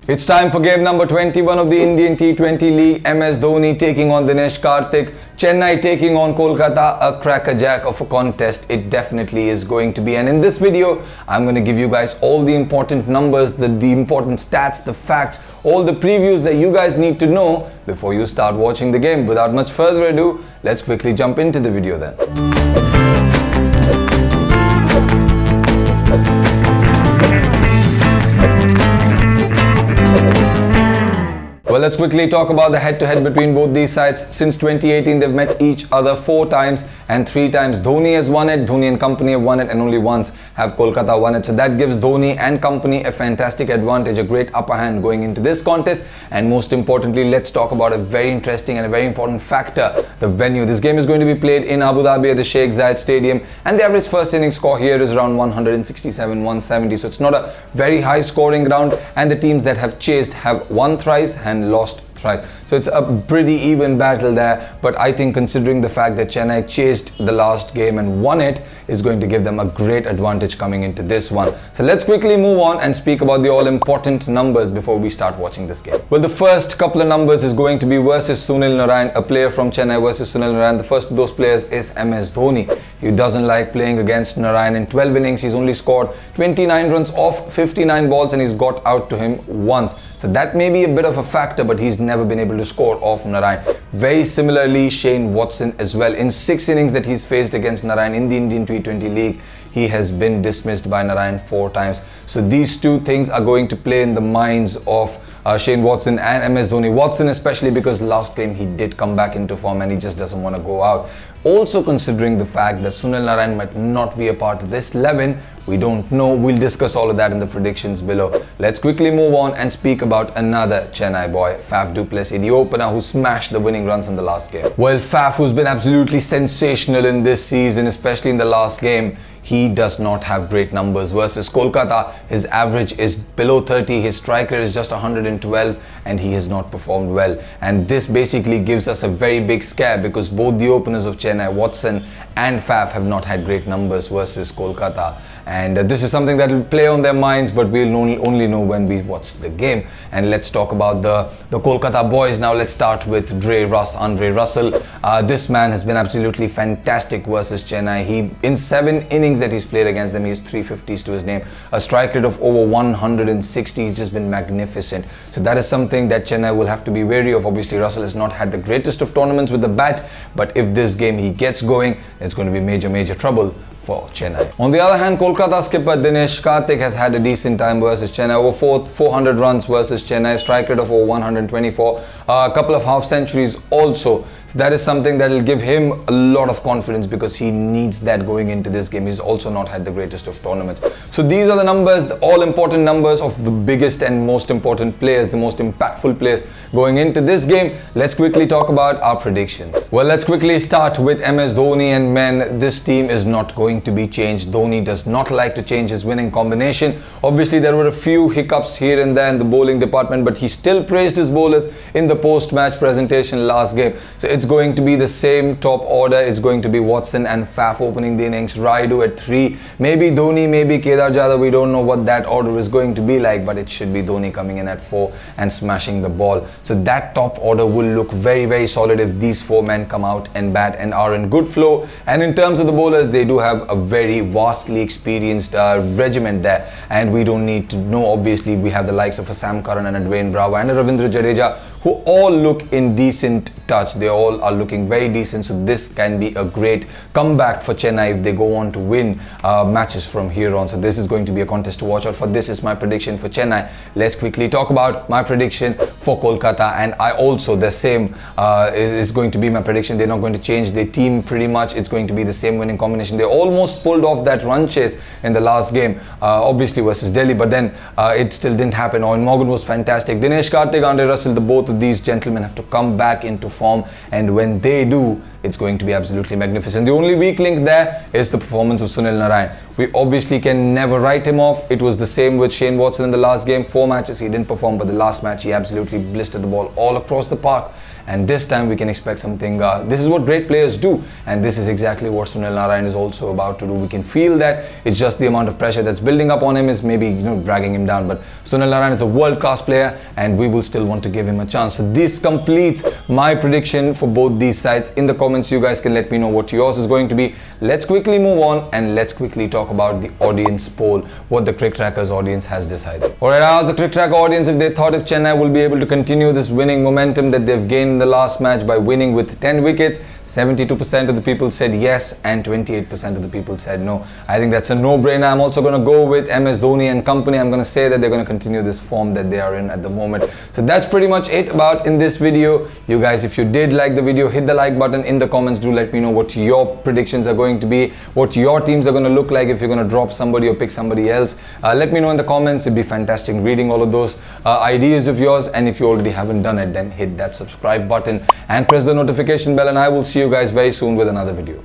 It's time for game number 21 of the Indian T20 League. MS Dhoni taking on Dinesh Karthik. Chennai taking on Kolkata. A crackerjack of a contest it definitely is going to be. And in this video, I'm going to give you guys all the important numbers, the important stats, the facts, all the previews that you guys need to know before you start watching the game. Without much further ado, let's quickly jump into the video then. Well, let's quickly talk about the head-to-head between both these sides. Since 2018, they've met each other 4 times, and 3 times Dhoni has won it, Dhoni and company have won it, and only once have Kolkata won it. So that gives Dhoni and company a fantastic advantage, a great upper hand going into this contest. And most importantly, let's talk about a very interesting and a very important factor, the venue. This game is going to be played in Abu Dhabi at the Sheikh Zayed Stadium, and the average first inning score here is around 167, 170. So it's not a very high scoring ground, and the teams that have chased have won thrice and lost thrice. So it's a pretty even battle there, but I think considering the fact that Chennai chased the last game and won it is going to give them a great advantage coming into this one. So let's quickly move on and speak about the all important numbers before we start watching this game. Well, the first couple of numbers is going to be versus Sunil Narine, a player from Chennai versus Sunil Narine. The first of those players is MS Dhoni. He doesn't like playing against Narine. In 12 innings, he's only scored 29 runs off 59 balls and he's got out to him once. So that may be a bit of a factor, but he's never been able to score off Narine. Very similarly, Shane Watson as well. In 6 innings that he's faced against Narine in the Indian T20 League, he has been dismissed by Narine 4 times. So these two things are going to play in the minds of Shane Watson and MS Dhoni. Watson especially because last game he did come back into form and he just doesn't want to go out. Also considering the fact that Sunil Narine might not be a part of this 11, we don't know. We'll discuss all of that in the predictions below. Let's quickly move on and speak about another Chennai boy, Faf du Plessis, the opener who smashed the winning runs in the last game. Well, Faf, who's been absolutely sensational in this season, especially in the last game, he does not have great numbers. Versus Kolkata, his average is below 30, his striker is just 112 and he has not performed well. And this basically gives us a very big scare because both the openers of Chennai, Watson and Faf, have not had great numbers versus Kolkata. And this is something that will play on their minds, but we'll only know when we watch the game. And let's talk about the Kolkata boys now. Let's start with Andre Russell. This man has been absolutely fantastic versus Chennai. In 7 innings that he's played against them, he has 350s to his name. A strike rate of over 160. He's just been magnificent. So that is something that Chennai will have to be wary of. Obviously, Russell has not had the greatest of tournaments with the bat, but if this game he gets going, it's going to be major trouble for Chennai. On the other hand, Kolkata skipper Dinesh Karthik has had a decent time versus Chennai. Over 400 runs versus Chennai, strike rate of over 124, a couple of half centuries also. So that is something that will give him a lot of confidence because he needs that going into this game. He's also not had the greatest of tournaments. So these are the numbers, the all important numbers of the biggest and most important players, the most impactful players going into this game. Let's quickly talk about our predictions. Well, let's quickly start with MS Dhoni and men. This team is not going to be changed. Dhoni does not like to change his winning combination. Obviously, there were a few hiccups here and there in the bowling department, but he still praised his bowlers in the post-match presentation last game. So it's going to be the same top order. It's going to be Watson and Faf opening the innings, Rayudu at 3, maybe Dhoni, maybe Kedar Jadhav. We don't know what that order is going to be like, but it should be Dhoni coming in at 4 and smashing the ball. So that top order will look very solid if these 4 men come out and bat and are in good flow. And in terms of the bowlers, they do have a very vastly experienced regiment there, and we don't need to know. Obviously, we have the likes of a Sam Curran and a Dwayne Bravo and a Ravindra Jadeja, who all look in decent touch. They all are looking very decent. So this can be a great comeback for Chennai if they go on to win matches from here on. So this is going to be a contest to watch out for. This is my prediction for Chennai. Let's quickly talk about my prediction for Kolkata, and I also the same is going to be my prediction. They're not going to change their team pretty much. It's going to be the same winning combination. They almost pulled off that run chase in the last game, obviously versus Delhi, but then it still didn't happen. Owen Morgan was fantastic. Dinesh Karthik, Andre Russell, the both of these gentlemen have to come back into form, and when they do, it's going to be absolutely magnificent. The only weak link there is the performance of Sunil Narine. We obviously can never write him off. It was the same with Shane Watson in the last game. 4 matches he didn't perform, but the last match he absolutely blistered the ball all across the park. and this time we can expect something. This is what great players do, and this is exactly what Sunil Narine is also about to do. We can feel that it's just the amount of pressure that's building up on him is maybe dragging him down, but Sunil Narine is a world-class player, and we will still want to give him a chance. So this completes my prediction for both these sides. In the comments, you guys can let me know what yours is going to be. Let's quickly move on and let's quickly talk about the audience poll, what the Crick Trackers audience has decided. Alright, I asked the Crick Tracker audience if they thought if Chennai will be able to continue this winning momentum that they've gained in the last match by winning with 10 wickets. 72% of the people said yes and 28% of the people said no. I think that's a no-brainer. I'm also going to go with MS Dhoni and company. I'm going to say that they're going to continue this form that they are in at the moment. So that's pretty much it about in this video. You guys, if you did like the video, hit the like button. In the comments, do let me know what your predictions are going to be, what your teams are going to look like, if you're going to drop somebody or pick somebody else. Let me know in the comments. It'd be fantastic reading all of those ideas of yours. And if you already haven't done it, then hit that subscribe button and press the notification bell, and I will see you guys very soon with another video.